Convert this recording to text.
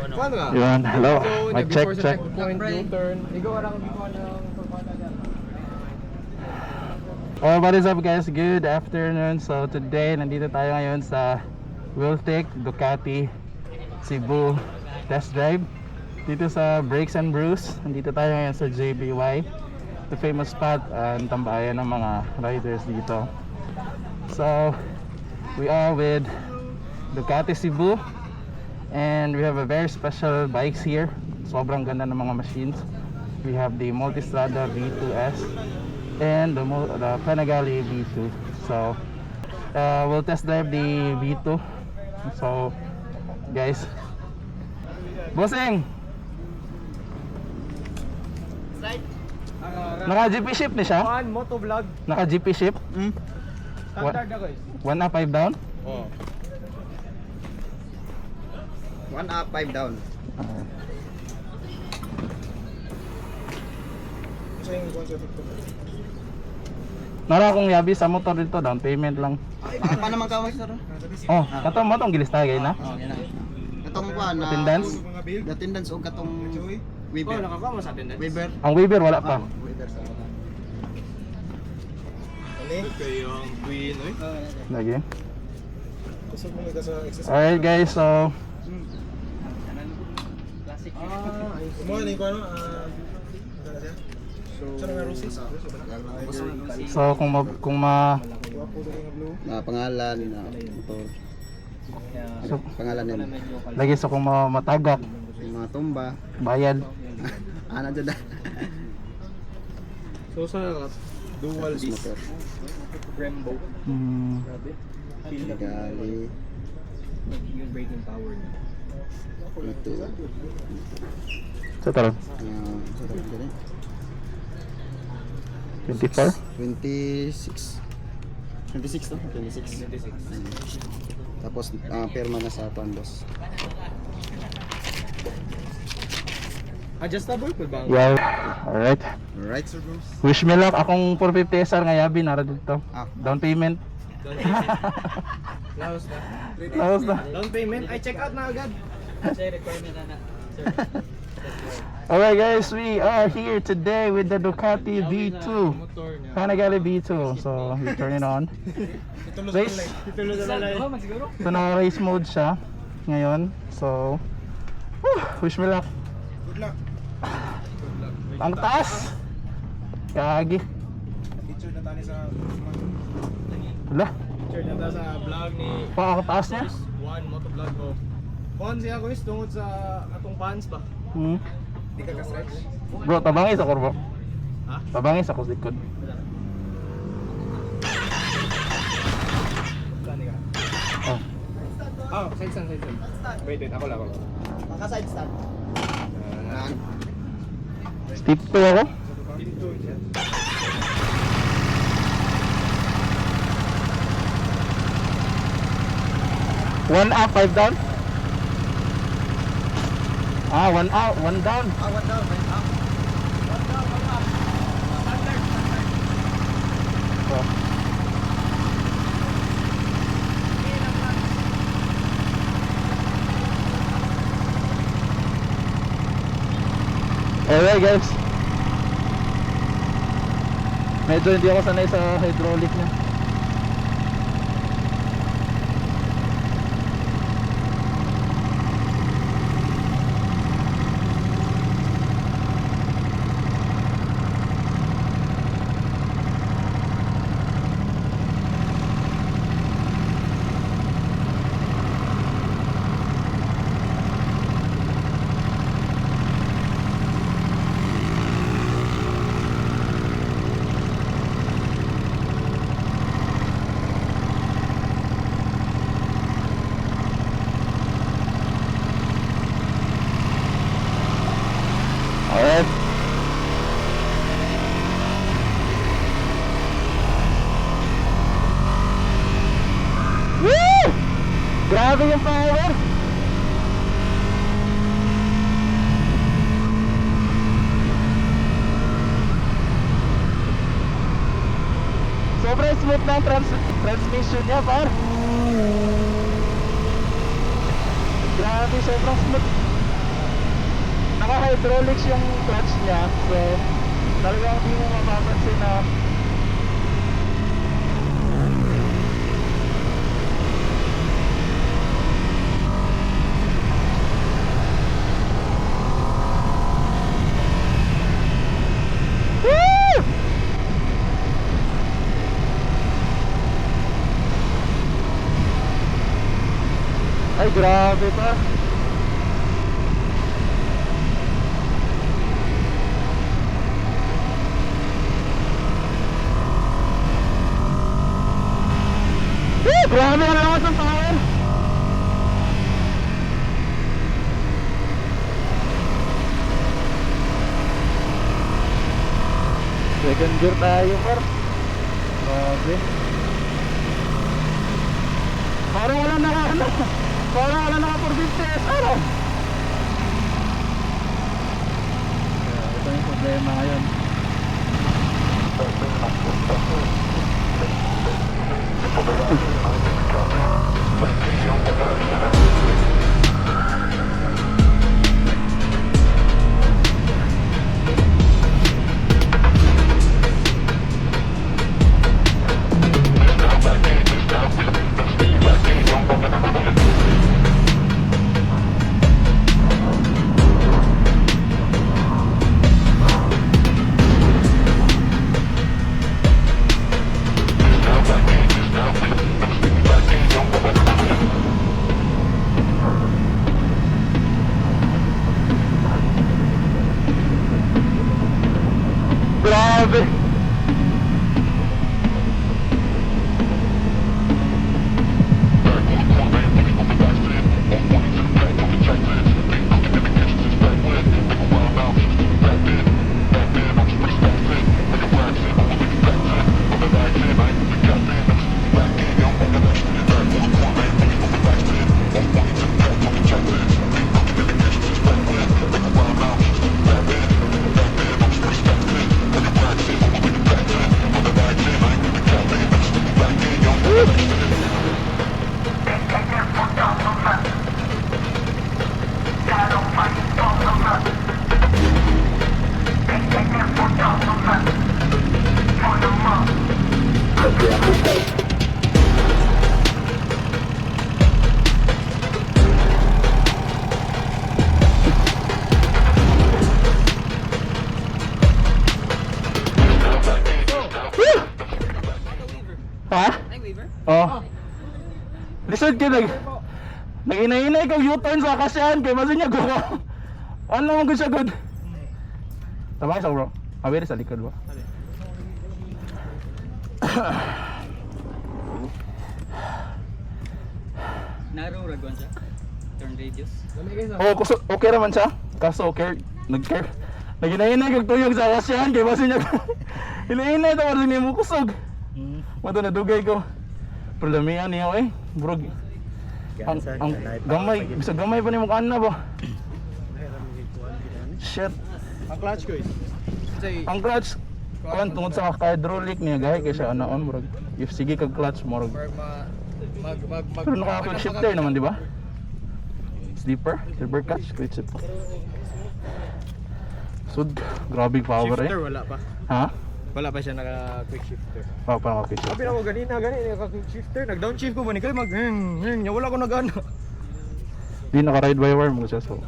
Yun, hello. Mic check, check. Oh, what is up guys? Good afternoon. So today, nandito tayo ngayon sa Wiltec Ducati Cebu test drive dito sa Brakes and Brews. Nandito tayo ngayon sa JBY, the famous spot and tambayan ng mga riders dito. So we are with Ducati Cebu and we have a very special bikes here. Sobrang ganda ng mga machines. We have the Multistrada V2S and the Panigale V2. So we'll test drive the V2. So guys, bossing, naka GP ship ni siya? Motovlog. Naka GP ship? Standard na guys. 1 up 5 down? Oh. 1 up 5 down. Nara akong yabi sa motor dito, down payment lang. Paano naman kawag sir? Oh, katong mo tong gilis tayo na. Oh, yan na. Katong kuan na Attendance? attendance o katong Weber. Oh, nakakawa mo sa attendance. Weber. Ang Weber wala pa. Weber sa wala. Ano kayong queen oy? Lagi. Kusog mo ka sa exercise. Alright guys, so Classic. Mo ni ko ano so kung ma na pangalan na motor. so, Pangalan nila. lagi sa kung matagak, Mga tumba. bayad. Ana jud. So sa dual disc motor. Brembo. Gali. Yung braking power niya. Ito. So tara, Sa 24. 26. 26 to? 26. Tapos perma na sa pandos. Adjustable po ba? Yeah. Alright. Alright sir bros. Wish me luck. Akong 450 SR nga yabi nara dito. Down payment. Laos na. Laos na. Down payment. I check out na agad. Say requirement na sir. Alright guys, we are here today with the Ducati V2, Panigale V2. So we turn it on. Race. So naka-race mode siya ngayon. So wish me luck. Good luck. Ang taas. Kagi. Picture na tani sa Wala. picture na ta sa vlog ni Pakakataas niya. One motovlog ko. Kuan siya ko is tungod sa atong fans ba? Di ka ka-stretch? Bro, tabangis ako bro. Ha? Tabangis ako sa likod. Saan ka? Oh. Oh, side stand. Wait, ako lang ako. Maka side stand. Step 2 ako. Dito siya. One up, 5 down. 1 out, 1 down. One down, right up. One down, one up. Standard. Oh. Alright guys, medyo hindi ako sanay sa hydraulic niya. Alright. Woo! Grabe yung power. Sobrang smooth na ang transmission niya, par. Grabe, sobrang smooth. naka-hydraulics yung clutch niya. So, talagang hindi mo mapapansin na Woo! Ay, grabe pa. Grabe ang lakas ng power. Second gear tayo, par. Grabe. Parang wala parang wala naka 450S, ano? Kaya ito yung problema ngayon. Grabe. Ha? Oh. Lisod ka nag-inay-inay kang U-turn sa kasyan kay masin niya go. Ano man gud siya good. Tama sa bro. Mabiri sa likod ba? Narrow ragwan siya. Turn radius. Oh, okay naman siya. Kaso okay, nag-inay-inay kang tuyog sa kasyan kay masin niya. Inay-inay ta masin niya mo kusog. Mato na dugay ko. Problemihan niya eh. Bro. Ang gamay, bisa gamay pa ni mo kana ba? Shit. Ang clutch ko is. Ang clutch kuan tungod sa hydraulic niya gahi kay siya anaon murag. If sige kag clutch murag. Pero naka-quick shifter naman di ba? Slipper clutch, quick shifter. Sud, grabe power Shifter eh. wala pa. Ha? Wala pa siya naka quick shifter. Pa quick Sabi shifter. na ko ganina naka quick shifter. Nag downshift ko ba ni kay wala ko nagana. Di naka ride by wire mo siya so.